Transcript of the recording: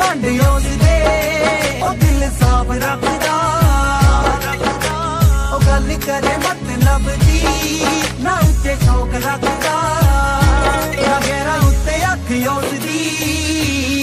घमंड उसदे ओ दिल साफ रखदा ओ गल करे मतलब दी ना उत्ते शौक रखदा ना गैरा उत्ते अख उसदी